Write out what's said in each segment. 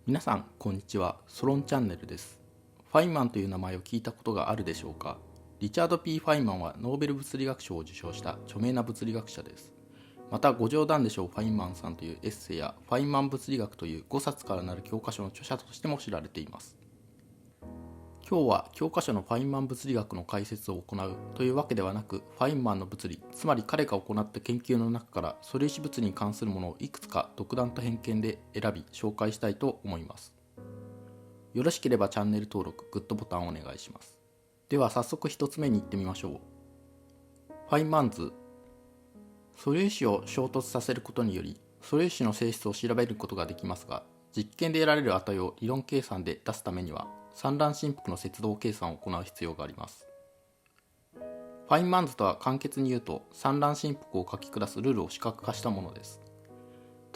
皆さんこんにちは。ソロンチャンネルです。ファインマンという名前を聞いたことがあるでしょうか。リチャード・ P・ ファインマンはノーベル物理学賞を受賞した著名な物理学者です。またご冗談でしょうファインマンさんというエッセイやファインマン物理学という5冊からなる教科書の著者としても知られています。今日は教科書のファインマン物理学の解説を行うというわけではなく、ファインマンの物理、つまり彼が行った研究の中から素粒子物理に関するものをいくつか独断と偏見で選び紹介したいと思います。よろしければチャンネル登録、グッドボタンをお願いします。では早速一つ目に行ってみましょう。ファインマン図。素粒子を衝突させることにより素粒子の性質を調べることができますが、実験で得られる値を理論計算で出すためには散乱振幅の接動計算を行う必要があります。ファインマン図とは簡潔に言うと、散乱振幅を書き下すルールを視覚化したものです。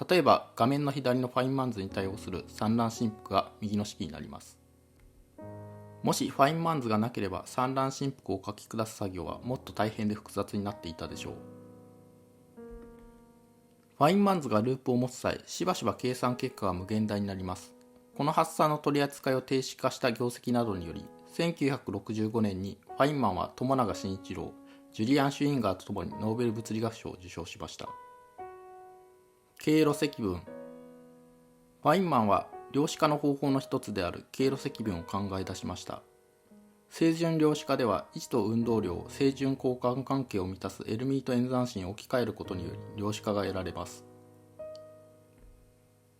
例えば画面の左のファインマン図に対応する散乱振幅が右の式になります。もしファインマン図がなければ散乱振幅を書き下す作業はもっと大変で複雑になっていたでしょう。ファインマン図がループを持つ際、しばしば計算結果が無限大になります。この発散の取り扱いを停止化した業績などにより、1965年にファインマンは友永慎一郎、ジュリアン・シュインガーとともにノーベル物理学賞を受賞しました。経路積分。ファインマンは量子化の方法の一つである経路積分を考え出しました。正準量子化では位置と運動量、正準交換関係を満たすエルミート演算子に置き換えることにより量子化が得られます。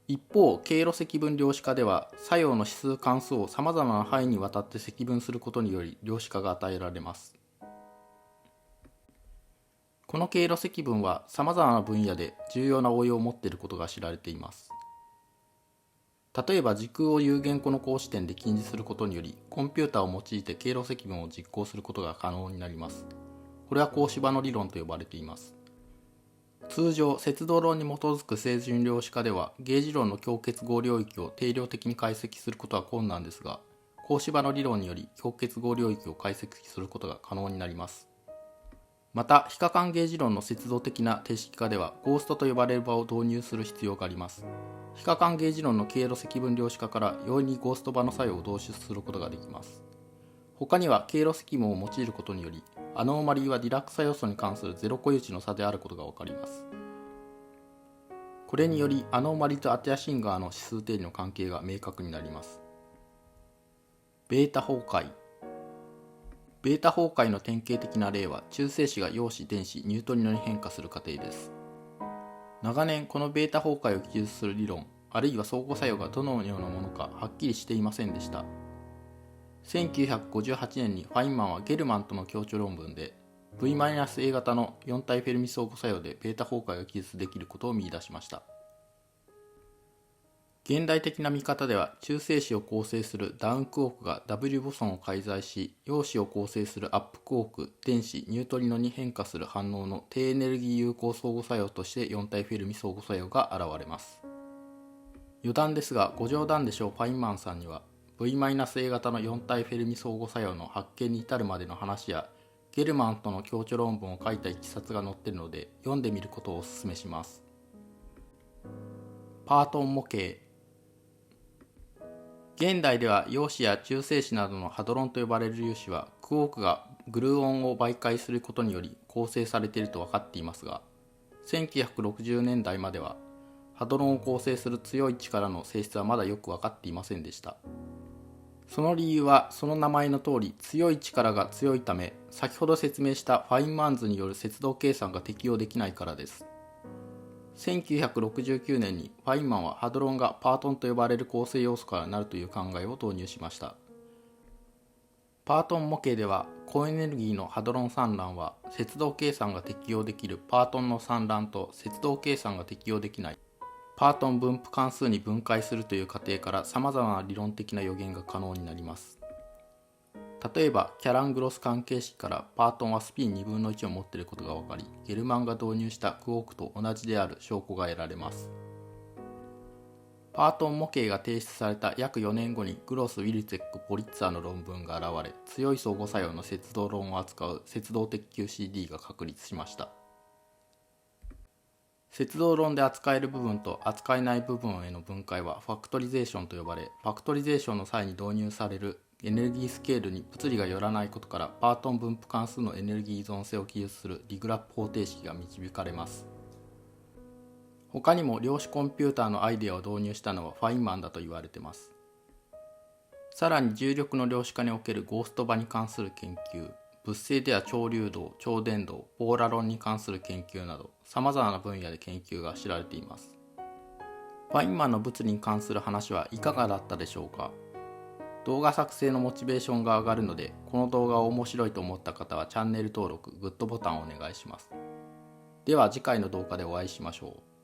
一方、経路積分量子化では作用の指数関数をさまざまな範囲にわたって積分することにより量子化が与えられます。この経路積分はさまざまな分野で重要な応用を持っていることが知られています。例えば時空を有限個の格子点で近似することによりコンピューターを用いて経路積分を実行することが可能になります。これは格子場の理論と呼ばれています。通常、接動論に基づく正準量子化ではゲージ論の強結合領域を定量的に解析することは困難ですが、格子場の理論により強結合領域を解析することが可能になります。また、非可感ゲージ論の接動的な定式化ではゴーストと呼ばれる場を導入する必要があります。非可感ゲージ論の経路積分量子化から容易にゴースト場の作用を導出することができます。他には経路積分を用いることによりアノーマリーはディラックス要素に関するゼロ個有値の差であることがわかります。これによりアノーマリーとアテアシンガーの指数定理の関係が明確になります。ベータ崩壊。ベータ崩壊の典型的な例は中性子が陽子、電子、ニュートリノに変化する過程です。長年このベータ崩壊を記述する理論、あるいは相互作用がどのようなものかはっきりしていませんでした。1958年にファインマンはゲルマンとの共著論文で V-A 型の4体フェルミ相互作用でベータ崩壊が記述できることを見出しました。現代的な見方では中性子を構成するダウンクォークが W ボソンを介在し、陽子を構成するアップクォーク、電子、ニュートリノに変化する反応の低エネルギー有効相互作用として4体フェルミ相互作用が現れます。余談ですが、ご冗談でしょうファインマンさんにはV-A 型の4体フェルミ相互作用の発見に至るまでの話やゲルマンとの共著論文を書いたいきさつが載っているので読んでみることをお勧めします。パートン模型。現代では陽子や中性子などのハドロンと呼ばれる粒子はクォークがグルーオンを媒介することにより構成されていると分かっていますが、1960年代まではハドロンを構成する強い力の性質はまだよく分かっていませんでした。その理由はその名前の通り強い力が強いため、先ほど説明したファインマン図による接動計算が適用できないからです。1969年にファインマンはハドロンがパートンと呼ばれる構成要素からなるという考えを導入しました。パートン模型では高エネルギーのハドロン散乱は接動計算が適用できるパートンの散乱と接動計算が適用できないパートン分布関数に分解するという過程から様々な理論的な予言が可能になります。例えばキャラングロス関係式からパートンはスピン2分の1を持っていることが分かり、ゲルマンが導入したクォークと同じである証拠が得られます。パートン模型が提出された約4年後にグロス・ウィルツェック・ポリッツァーの論文が現れ、強い相互作用の接動論を扱う接動的 QCD が確立しました。節動論で扱える部分と扱えない部分への分解はファクトリゼーションと呼ばれ、ファクトリゼーションの際に導入されるエネルギースケールに物理が寄らないことから、パートン分布関数のエネルギー依存性を記述するディグラップ方程式が導かれます。他にも量子コンピューターのアイデアを導入したのはファインマンだと言われています。さらに重力の量子化におけるゴースト場に関する研究、物性では超流動、超伝導、ポーラ論に関する研究など、様々な分野で研究が知られています。ファインマンの物理に関する話はいかがだったでしょうか。動画作成のモチベーションが上がるので、この動画を面白いと思った方はチャンネル登録、グッドボタンをお願いします。では次回の動画でお会いしましょう。